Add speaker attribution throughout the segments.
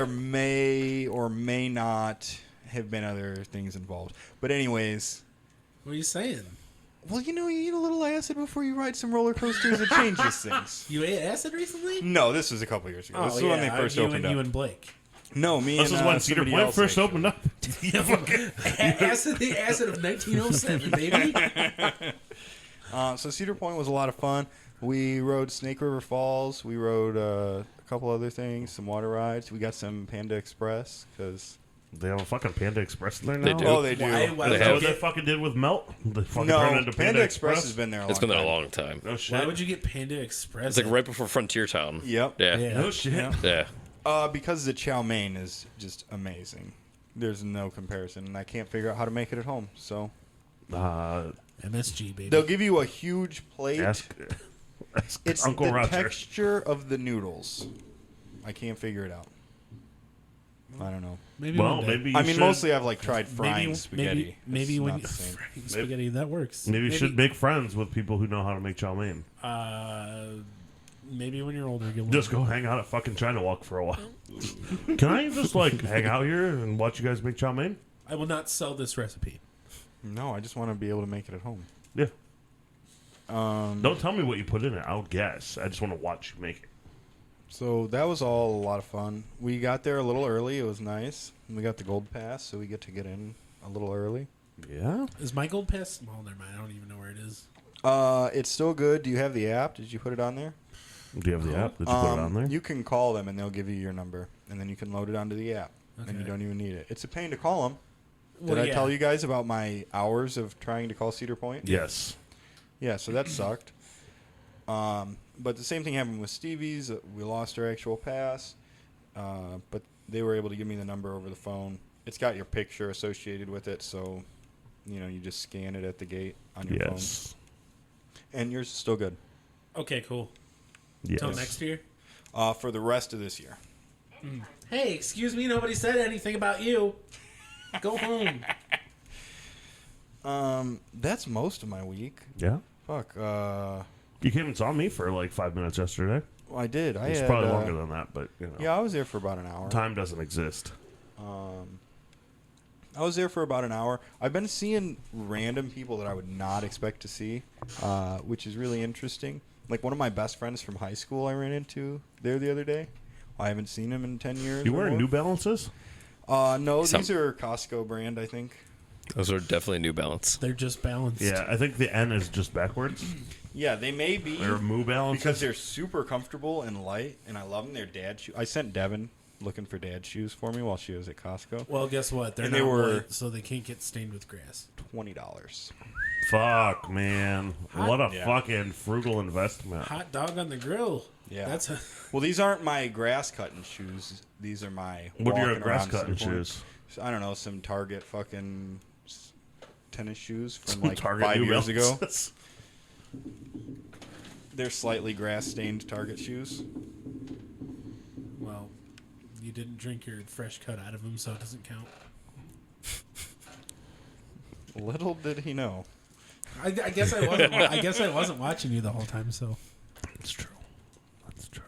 Speaker 1: there may or may not have been other things involved. But anyways.
Speaker 2: What are you saying?
Speaker 1: Well, you eat a little acid before you ride some roller coasters. It changes things.
Speaker 2: You ate acid recently?
Speaker 1: No, this was a couple years ago. This is when they first opened up.
Speaker 2: You and Blake.
Speaker 1: No, me
Speaker 3: this
Speaker 1: and
Speaker 3: is when Cedar Point first opened up.
Speaker 2: The acid of 1907, baby.
Speaker 1: So Cedar Point was a lot of fun. We rode Snake River Falls. We rode a couple other things, some water rides. We got some Panda Express because
Speaker 3: they have a fucking Panda Express in there now.
Speaker 4: They do.
Speaker 1: Oh, they do.
Speaker 2: Why
Speaker 3: Is that what they fucking did with Melt? They fucking turned into
Speaker 1: Panda Express has been there.
Speaker 4: It's been there a long time.
Speaker 3: No shit.
Speaker 2: Why would you get Panda Express?
Speaker 4: It's like right before Frontier Town.
Speaker 1: Yep.
Speaker 4: Yeah.
Speaker 3: No shit.
Speaker 4: Yeah.
Speaker 1: Because the chow mein is just amazing. There's no comparison, and I can't figure out how to make it at home. So
Speaker 2: MSG, baby.
Speaker 1: they'll give you a huge plate.
Speaker 3: Ask
Speaker 1: It's
Speaker 3: Uncle
Speaker 1: the
Speaker 3: Roger.
Speaker 1: texture of the noodles. I can't figure it out. I don't know.
Speaker 2: Maybe
Speaker 3: Well,
Speaker 2: one day.
Speaker 3: maybe you should,
Speaker 1: mostly I've tried frying spaghetti.
Speaker 2: Maybe
Speaker 1: It's
Speaker 2: when
Speaker 1: not
Speaker 2: you
Speaker 1: the same.
Speaker 2: frying spaghetti, that works.
Speaker 3: Maybe you should make friends with people who know how to make chow mein.
Speaker 2: Maybe when you're older, you'll
Speaker 3: Just go hang out at fucking China Walk for a while. Can I just hang out here and watch you guys make chow mein?
Speaker 2: I will not sell this recipe.
Speaker 1: No, I just want to be able to make it at home.
Speaker 3: Yeah. Don't tell me what you put in it. I'll guess. I just want to watch you make it.
Speaker 1: So that was all a lot of fun. We got there a little early. It was nice. We got the gold pass, so we get to get in a little early.
Speaker 3: Yeah.
Speaker 2: Is my gold pass? Well, never mind. I don't even know where it is.
Speaker 1: It's still good. Do you have the app? Did you put it on there?
Speaker 3: Do you have the app? Did you put it on there?
Speaker 1: You can call them, and they'll give you your number, and then you can load it onto the app, and you don't even need it. It's a pain to call them. Did I tell you guys about my hours of trying to call Cedar Point?
Speaker 3: Yes.
Speaker 1: Yeah, so that sucked. But the same thing happened with Stevie's. We lost our actual pass, but they were able to give me the number over the phone. It's got your picture associated with it, so you just scan it at the gate on your phone. And yours is still good.
Speaker 2: Okay, cool.
Speaker 3: Yes.
Speaker 2: Till next year?
Speaker 1: For the rest of this year.
Speaker 2: Hey, excuse me, nobody said anything about you. Go home.
Speaker 1: That's most of my week.
Speaker 3: Yeah.
Speaker 1: Fuck.
Speaker 3: You came and saw me for 5 minutes yesterday.
Speaker 1: Well, I did.
Speaker 3: It's probably longer than that, but
Speaker 1: Yeah, I was there for about an hour.
Speaker 3: Time doesn't exist.
Speaker 1: I was there for about an hour. I've been seeing random people that I would not expect to see, which is really interesting. Like one of my best friends from high school I ran into there the other day. I haven't seen him in 10 years.
Speaker 3: You wearing New Balances?
Speaker 1: No, these are Costco brand, I think.
Speaker 4: Those are definitely New Balance.
Speaker 2: They're just balanced.
Speaker 3: Yeah, I think the N is just backwards.
Speaker 1: Yeah, they may be.
Speaker 3: They're Moo Balances.
Speaker 1: Because they're super comfortable and light, and I love them. They're dad shoes. I sent Devin looking for dad shoes for me while she was at Costco.
Speaker 2: Well, guess what? They're
Speaker 1: And
Speaker 2: not
Speaker 1: they were
Speaker 2: white, so they can't get stained with grass.
Speaker 1: $20.
Speaker 3: Fuck, man. What a fucking frugal investment.
Speaker 2: Hot dog on the grill.
Speaker 1: Yeah.
Speaker 2: That's
Speaker 1: Well, these aren't my grass cutting shoes. These are my
Speaker 3: What are your
Speaker 1: walking
Speaker 3: grass
Speaker 1: around
Speaker 3: cutting
Speaker 1: Cedar Point.
Speaker 3: shoes?
Speaker 1: I don't know, some Target fucking tennis shoes from
Speaker 3: Target
Speaker 1: 5
Speaker 3: New
Speaker 1: years ago.
Speaker 3: Balances.
Speaker 1: They're slightly grass stained Target shoes.
Speaker 2: well, you didn't drink your fresh cut out of them, so it doesn't count.
Speaker 1: Little did he know.
Speaker 2: I guess I wasn't. I guess I wasn't watching you the whole time. So
Speaker 3: That's true. That's true.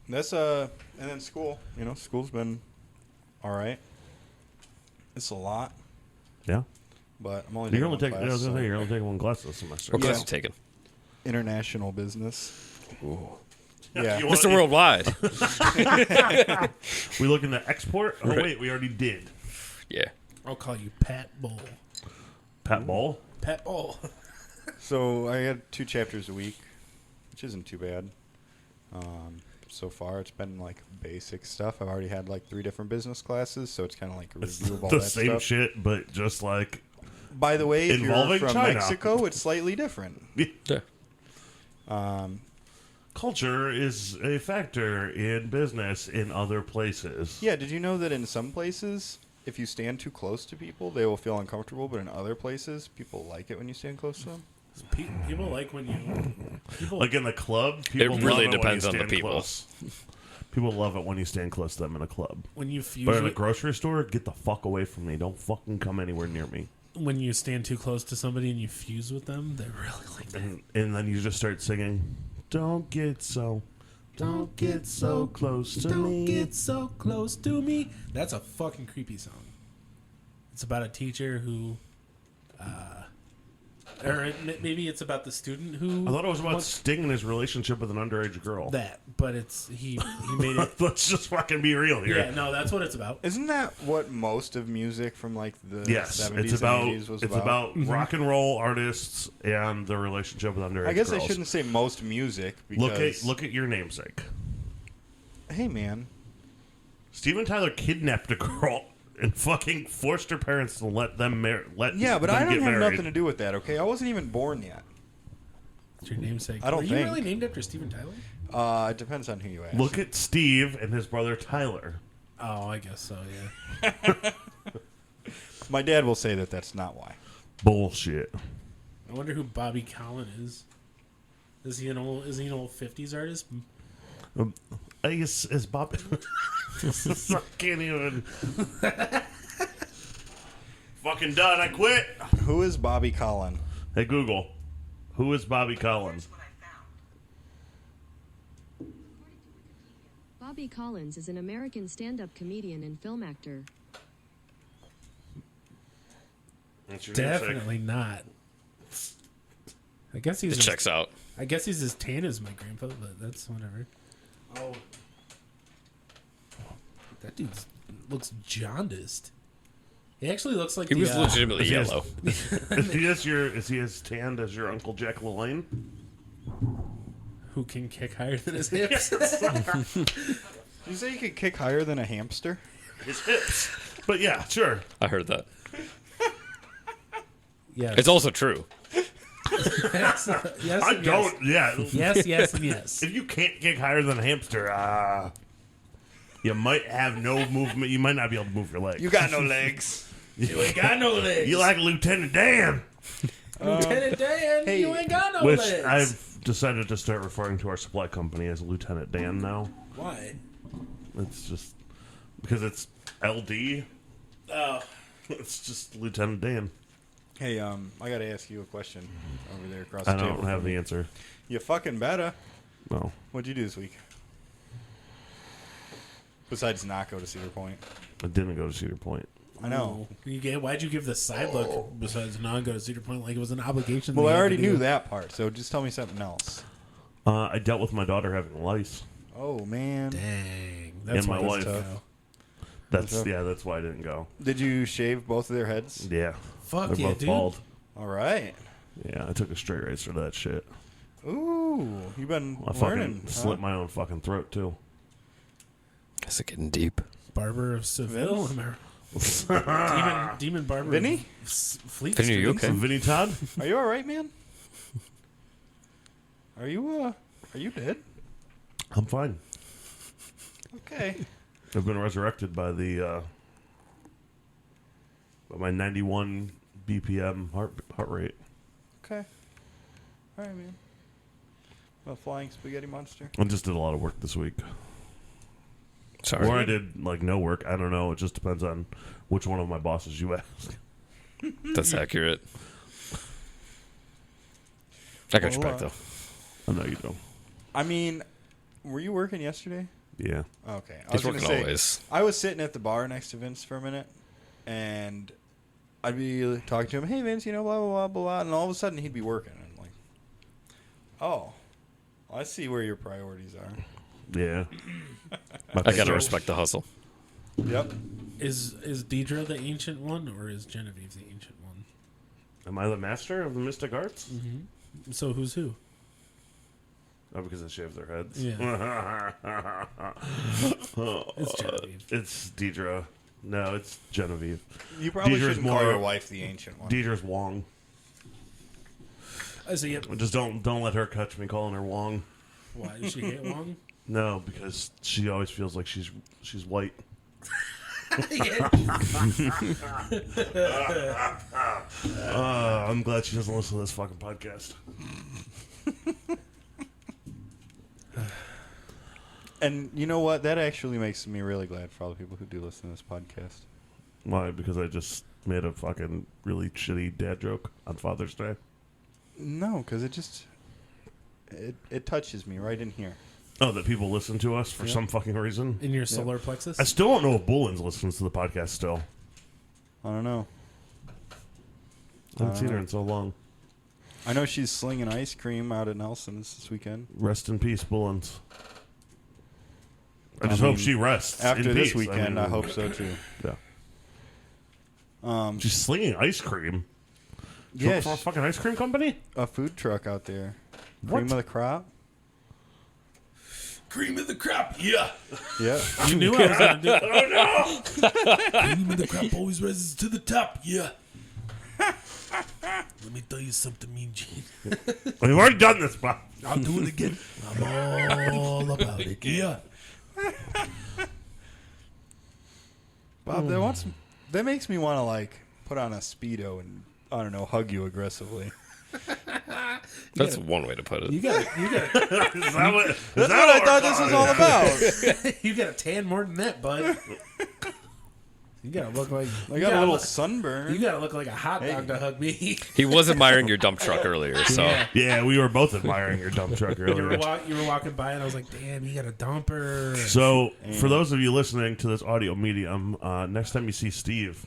Speaker 1: That's and then school. School's been all right. It's a lot,
Speaker 3: Yeah.
Speaker 1: but I'm only
Speaker 3: You're
Speaker 1: taking
Speaker 3: only
Speaker 1: one
Speaker 3: taking.
Speaker 1: class, so
Speaker 3: You're only taking one class this semester.
Speaker 4: What class
Speaker 1: Yeah.
Speaker 4: you taking?
Speaker 1: international business.
Speaker 4: Ooh.
Speaker 1: Yeah.
Speaker 3: You want-
Speaker 4: Mr. Worldwide.
Speaker 3: We looking to export? Oh wait, we already did.
Speaker 4: Yeah.
Speaker 2: I'll call you Pat Bull.
Speaker 3: Pat Ball.
Speaker 2: Pat Bull.
Speaker 1: So I had 2 chapters a week, which isn't too bad. So far, it's been basic stuff. I've already had 3 different business classes, so it's kind of like a
Speaker 3: It's
Speaker 1: review of all
Speaker 3: the
Speaker 1: that
Speaker 3: same
Speaker 1: stuff.
Speaker 3: shit, but just
Speaker 1: By the way, if you're
Speaker 3: Involving
Speaker 1: from
Speaker 3: China.
Speaker 1: Mexico, it's slightly different.
Speaker 4: Yeah.
Speaker 3: Culture is a factor in business in other places.
Speaker 1: Yeah, did you know that in some places, if you stand too close to people, they will feel uncomfortable, but in other places, people like it when you stand close to them?
Speaker 2: People like when you.
Speaker 3: Like in the club, people
Speaker 4: really
Speaker 3: love it
Speaker 4: depends
Speaker 3: when you
Speaker 4: on the
Speaker 3: stand
Speaker 4: people.
Speaker 3: Close. People love it when you stand close to them in a club.
Speaker 2: When you fuse.
Speaker 3: But in a grocery store, get the fuck away from me. Don't fucking come anywhere near me.
Speaker 2: When you stand too close to somebody and you fuse with them, they really like that.
Speaker 3: And then you just start singing, "Don't get so
Speaker 2: Don't get so close to me. Don't get so close to me. That's a fucking creepy song. It's about a teacher who, or maybe it's about the student who.
Speaker 3: I thought it was about Sting and his relationship with an underage girl.
Speaker 2: That, but it's he made it.
Speaker 3: Let's just fucking be real here.
Speaker 2: Yeah, no, that's what it's about.
Speaker 1: Isn't that what most of music from like the 70s
Speaker 3: it's about
Speaker 1: and 80s was
Speaker 3: it's
Speaker 1: about?
Speaker 3: about rock and roll artists and their relationship with underage
Speaker 1: I guess
Speaker 3: girls.
Speaker 1: I shouldn't say most music because
Speaker 3: Look at your namesake.
Speaker 1: Hey man,
Speaker 3: Steven Tyler kidnapped a girl and fucking forced her parents to let them
Speaker 1: yeah, but
Speaker 3: them
Speaker 1: I don't
Speaker 3: get
Speaker 1: have
Speaker 3: married.
Speaker 1: nothing to do with that. Okay, I wasn't even born yet.
Speaker 2: It's your namesake.
Speaker 1: I don't
Speaker 2: Are you
Speaker 1: think.
Speaker 2: really named after Steven Tyler?
Speaker 1: It depends on who you ask.
Speaker 3: Look at Steve and his brother Tyler.
Speaker 2: Oh, I guess so. Yeah.
Speaker 1: My dad will say that that's not why.
Speaker 3: Bullshit.
Speaker 2: I wonder who Bobby Collin is. Is he an old 50s artist?
Speaker 3: I guess it's Bob. I can't even. Fucking done. I quit.
Speaker 1: Who is Bobby Collin?
Speaker 3: Hey Google, who is Bobby Collins?
Speaker 5: Bobby Collins is an American stand-up comedian and film actor.
Speaker 3: That's your namesake.
Speaker 2: Definitely not. I guess he's
Speaker 4: It checks out.
Speaker 2: I guess he's as tan as my grandpa, but that's whatever. Oh, that dude looks jaundiced. He actually looks like
Speaker 4: He was legitimately
Speaker 3: Is he as-
Speaker 4: yellow.
Speaker 3: Is he as tanned as your Uncle Jack LaLanne?
Speaker 2: who can kick higher than his hips.
Speaker 1: Did you say you could kick higher than a hamster?
Speaker 3: His hips. But yeah, sure.
Speaker 4: I heard that.
Speaker 2: Yes.
Speaker 4: It's also true.
Speaker 2: yes. Yes.
Speaker 3: I
Speaker 2: and
Speaker 3: don't.
Speaker 2: Yes.
Speaker 3: Yeah.
Speaker 2: Yes. Yes. And yes.
Speaker 3: If you can't kick higher than a hamster, you might have no movement. You might not be able to move your legs.
Speaker 1: You got no legs.
Speaker 2: You ain't got no legs.
Speaker 3: You like Lieutenant Dan.
Speaker 2: Lieutenant Dan.
Speaker 1: hey,
Speaker 2: you ain't got no
Speaker 3: Which
Speaker 2: legs.
Speaker 3: I've decided to start referring to our supply company as Lieutenant Dan now.
Speaker 2: Why?
Speaker 3: It's just because it's LD.
Speaker 2: Oh.
Speaker 3: It's just Lieutenant Dan.
Speaker 1: Hey, I gotta ask you a question over there across
Speaker 3: I
Speaker 1: the table.
Speaker 3: don't have the answer.
Speaker 1: You fucking better.
Speaker 3: No.
Speaker 1: What'd you do this week? Besides not go to Cedar Point.
Speaker 3: I didn't go to Cedar Point.
Speaker 1: I know.
Speaker 2: Why'd you give the side look besides not go to Cedar Point like it was an obligation?
Speaker 1: Well,
Speaker 2: that
Speaker 1: I
Speaker 2: you had
Speaker 1: already
Speaker 2: to do?
Speaker 1: knew that part, so just tell me something else.
Speaker 3: I dealt with my daughter having lice.
Speaker 1: Oh, man.
Speaker 2: Dang.
Speaker 3: And my
Speaker 2: why
Speaker 3: wife.
Speaker 2: that's tough.
Speaker 3: That's why I didn't go.
Speaker 1: Did you shave both of their heads?
Speaker 3: Yeah.
Speaker 2: Fuck
Speaker 3: They're
Speaker 2: yeah,
Speaker 3: both
Speaker 2: dude.
Speaker 3: bald.
Speaker 1: All right.
Speaker 3: Yeah, I took a straight razor to that shit.
Speaker 1: Ooh, you've been
Speaker 3: I
Speaker 1: learning.
Speaker 3: fucking slit my own fucking throat too.
Speaker 4: Is it getting deep?
Speaker 2: Barber of Seville. Demon Barber.
Speaker 1: Vinny?
Speaker 2: Fleet
Speaker 4: Vinny, are you
Speaker 2: Street.
Speaker 4: okay?
Speaker 3: Vinny Todd?
Speaker 1: Are you all right, man? Are you dead?
Speaker 3: I'm fine.
Speaker 1: Okay.
Speaker 3: I've been resurrected by the by my 91 BPM heart rate.
Speaker 1: Okay. All right, man. A flying spaghetti monster.
Speaker 3: I just did a lot of work this week.
Speaker 4: Sorry.
Speaker 3: Or I did like no work. I don't know. It just depends on which one of my bosses you ask.
Speaker 4: That's accurate. I got your
Speaker 1: Well,
Speaker 4: back, though.
Speaker 3: I know you don't.
Speaker 1: I mean, were you working yesterday?
Speaker 3: Yeah.
Speaker 1: Okay. I
Speaker 4: He's
Speaker 1: was gonna
Speaker 4: working
Speaker 1: say,
Speaker 4: always.
Speaker 1: I was sitting at the bar next to Vince for a minute, and I'd be talking to him, hey, Vince, blah, blah, blah, blah, and all of a sudden he'd be working. And I'm like, oh, I see where your priorities are.
Speaker 3: Yeah.
Speaker 4: I gotta respect the hustle.
Speaker 1: Yep.
Speaker 2: Is Deidre the ancient one or is Genevieve the ancient one?
Speaker 3: Am I the master of the mystic arts?
Speaker 2: So who's who?
Speaker 3: Oh, because I shaved their heads.
Speaker 2: Yeah. It's Genevieve.
Speaker 3: It's Deidre. No, it's Genevieve.
Speaker 1: You probably
Speaker 3: Deidre's
Speaker 1: shouldn't call
Speaker 3: more-
Speaker 1: your wife the ancient one.
Speaker 3: Deidre's Wong.
Speaker 2: I see. Yep.
Speaker 3: Just don't let her catch me calling her Wong.
Speaker 2: Why does she hate Wong?
Speaker 3: No, because she always feels like she's white. I'm glad she doesn't listen to this fucking podcast.
Speaker 1: And you know what? That actually makes me really glad for all the people who do listen to this podcast.
Speaker 3: Why? Because I just made a fucking really shitty dad joke on Father's Day.
Speaker 1: No, because it touches me right in here.
Speaker 3: Oh, that people listen to us for some fucking reason?
Speaker 2: In your solar plexus?
Speaker 3: I still don't know if Bullens listens to the podcast still.
Speaker 1: I don't know.
Speaker 3: I haven't seen her in so long.
Speaker 1: I know she's slinging ice cream out at Nelson's this weekend.
Speaker 3: Rest in peace, Bullens. I just hope she rests
Speaker 1: After
Speaker 3: in
Speaker 1: this
Speaker 3: peace.
Speaker 1: weekend, I hope so too.
Speaker 3: Yeah. She's slinging ice cream.
Speaker 1: Yeah,
Speaker 3: For a fucking ice cream company?
Speaker 1: a food truck out there.
Speaker 3: What?
Speaker 1: Cream of the crop.
Speaker 2: Cream of the crop, yeah.
Speaker 1: Yeah.
Speaker 2: You knew I was going to do it. Oh, no. Cream of the crop always rises to the top, yeah. Let me tell you something, Mean Gene.
Speaker 3: We've already done this, Bob.
Speaker 2: I'll do it again. I'm all about it, yeah.
Speaker 1: Bob, that makes me want to like put on a Speedo and I don't know, hug you aggressively.
Speaker 4: That's one way to put it.
Speaker 2: You got
Speaker 3: Is that what
Speaker 1: That's what I thought this was all about.
Speaker 2: you got a tan more than that, bud. You gotta look like
Speaker 1: I got a little sunburn.
Speaker 2: You gotta look like a hot dog to hug me.
Speaker 4: He was admiring your dump truck earlier, so
Speaker 2: Yeah.
Speaker 3: Yeah, we were both admiring your dump truck
Speaker 2: You
Speaker 3: earlier.
Speaker 2: were walking by, and I was like, "Damn, you got a dumper."
Speaker 3: So, for those of you listening to this audio medium, next time you see Steve,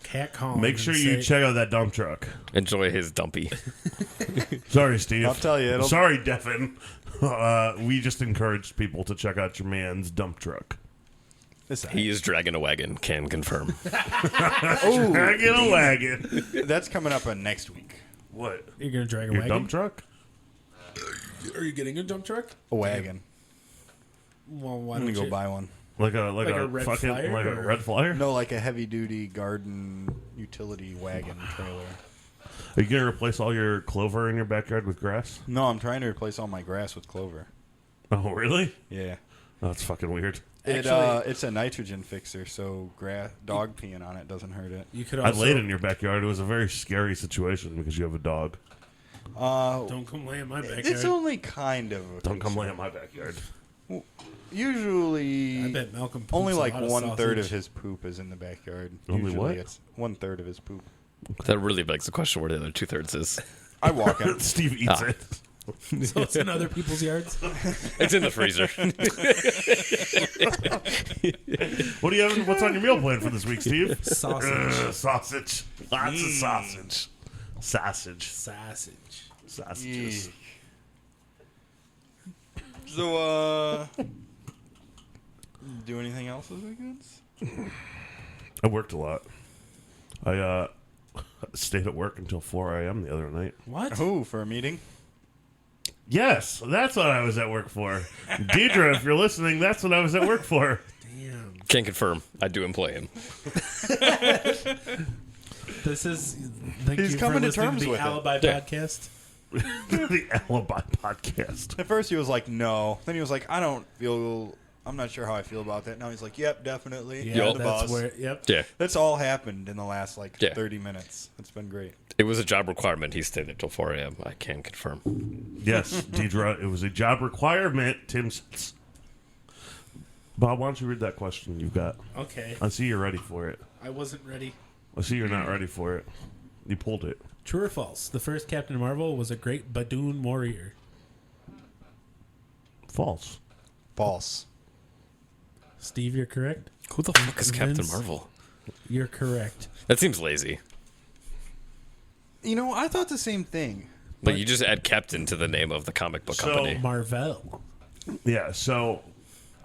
Speaker 2: Cat calling.
Speaker 3: make sure you check out that dump truck.
Speaker 4: enjoy his dumpy.
Speaker 3: Sorry, Steve.
Speaker 1: I'll tell you,
Speaker 3: Sorry, Devin. We just encouraged people to check out your man's dump truck.
Speaker 4: He is dragging a wagon, can confirm.
Speaker 3: Dragging a wagon.
Speaker 1: That's coming up on next week.
Speaker 3: What?
Speaker 2: You're gonna drag a
Speaker 3: Your
Speaker 2: wagon.
Speaker 3: dump truck?
Speaker 2: Are you getting a dump truck?
Speaker 1: A wagon.
Speaker 2: Well, why
Speaker 1: I'm
Speaker 2: don't
Speaker 1: gonna go
Speaker 2: you?
Speaker 1: buy one.
Speaker 3: Like a
Speaker 2: a red
Speaker 3: fucking
Speaker 2: flyer,
Speaker 3: like a
Speaker 2: or-
Speaker 3: red flyer?
Speaker 1: No, like a heavy duty garden utility wagon trailer.
Speaker 3: Are you gonna replace all your clover in your backyard with grass?
Speaker 1: No, I'm trying to replace all my grass with clover.
Speaker 3: Oh, really?
Speaker 1: Yeah.
Speaker 3: Oh, that's fucking weird.
Speaker 1: It's a nitrogen fixer, so dog peeing on it doesn't hurt it.
Speaker 2: You could
Speaker 3: I
Speaker 2: also
Speaker 3: laid in your backyard. It was a very scary situation because you have a dog.
Speaker 2: don't come lay in my backyard.
Speaker 1: It's only kind of. a
Speaker 3: Don't come
Speaker 1: fixer.
Speaker 3: lay in my backyard.
Speaker 1: Usually,
Speaker 2: I bet Malcolm poops
Speaker 1: only
Speaker 2: a
Speaker 1: like
Speaker 2: lot of
Speaker 1: 1/3
Speaker 2: sausage.
Speaker 1: of his poop is in the backyard.
Speaker 3: Only
Speaker 1: Usually
Speaker 3: what?
Speaker 1: It's 1/3 of his poop.
Speaker 4: That really begs the question where the other 2/3 is.
Speaker 1: I walk him.
Speaker 3: Steve eats it.
Speaker 2: So it's in other people's yards.
Speaker 4: It's in the freezer.
Speaker 3: What do you have? What's on your meal plan for this week, Steve?
Speaker 2: Sausage.
Speaker 3: Sausage. Lots of sausage. Sausage.
Speaker 2: Sausage.
Speaker 3: Sausages.
Speaker 1: So, do anything else this weekend?
Speaker 3: I worked a lot. I stayed at work until 4 a.m. the other night.
Speaker 2: What?
Speaker 1: Oh, for a meeting?
Speaker 3: Yes, that's what I was at work for. Deidre, if you're listening, that's what I was at work for.
Speaker 2: Damn.
Speaker 4: Can confirm. I do employ him.
Speaker 2: This is. Thank
Speaker 1: He's
Speaker 2: you
Speaker 1: coming
Speaker 2: for
Speaker 1: to
Speaker 2: listening
Speaker 1: terms
Speaker 2: to the
Speaker 1: with it.
Speaker 2: Alibi
Speaker 4: Yeah.
Speaker 2: podcast.
Speaker 3: The Alibi Podcast.
Speaker 1: At first, he was like, "No." Then he was like, I'm not sure how I feel about that." Now he's like, "Yep, definitely."
Speaker 2: Yeah,
Speaker 1: You're
Speaker 4: Yup.
Speaker 1: the
Speaker 2: that's
Speaker 1: boss.
Speaker 2: where. Yep.
Speaker 4: Yeah.
Speaker 1: That's all happened in the last 30 minutes. It's been great.
Speaker 4: It was a job requirement. He stayed there till 4 a.m. I can confirm.
Speaker 3: Yes, Deidre, it was a job requirement. Tim says. Bob, why don't you read that question you've got?
Speaker 2: Okay.
Speaker 3: I see you're ready for it.
Speaker 2: I wasn't ready.
Speaker 3: I see you're not ready for it. You pulled it.
Speaker 2: True or false? The first Captain Marvel was a great Badoon warrior.
Speaker 3: False.
Speaker 1: False.
Speaker 2: Steve, you're correct.
Speaker 4: Who the fuck is Captain
Speaker 2: Vince?
Speaker 4: Marvel?
Speaker 2: You're correct.
Speaker 4: That seems lazy.
Speaker 1: You know, I thought the same thing.
Speaker 4: But you just add Captain to the name of the comic book
Speaker 3: So-
Speaker 4: company.
Speaker 2: Marvel.
Speaker 3: Yeah, so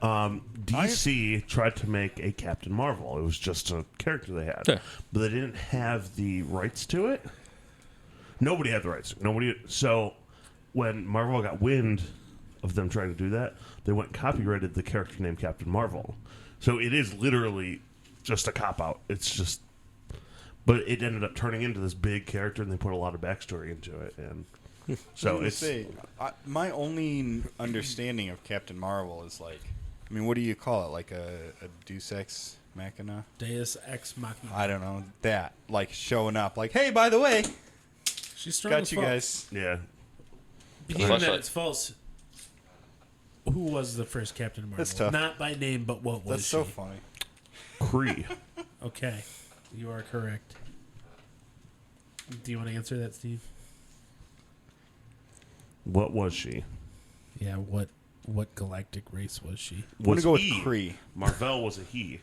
Speaker 3: DC tried to make a Captain Marvel. It was just a character they had.
Speaker 4: Yeah.
Speaker 3: But they didn't have the rights to it. Nobody had the rights. So when Marvel got wind of them trying to do that, they went and copyrighted the character named Captain Marvel. So it is literally just a cop-out. It's just... But it ended up turning into this big character, and they put a lot of backstory into it. And so it's...
Speaker 1: My only understanding of Captain Marvel is what do you call it? Like a Deus Ex Machina?
Speaker 2: Deus Ex Machina.
Speaker 1: I don't know. That. Showing up. Hey, by the way,
Speaker 2: She's strong
Speaker 1: got
Speaker 2: as
Speaker 1: you
Speaker 2: fuck.
Speaker 1: guys.
Speaker 3: Yeah.
Speaker 2: Being
Speaker 4: Flashlight.
Speaker 2: that it's false. Who was the first Captain Marvel?
Speaker 1: That's tough.
Speaker 2: Not by name, but what was
Speaker 1: That's
Speaker 2: she?
Speaker 1: so funny.
Speaker 3: Kree.
Speaker 2: Okay, you are correct. Do you want to answer that, Steve?
Speaker 3: What was she?
Speaker 2: Yeah. What What galactic race was she?
Speaker 1: I'm going to go with
Speaker 3: he.
Speaker 1: Kree.
Speaker 3: Marvel was a he.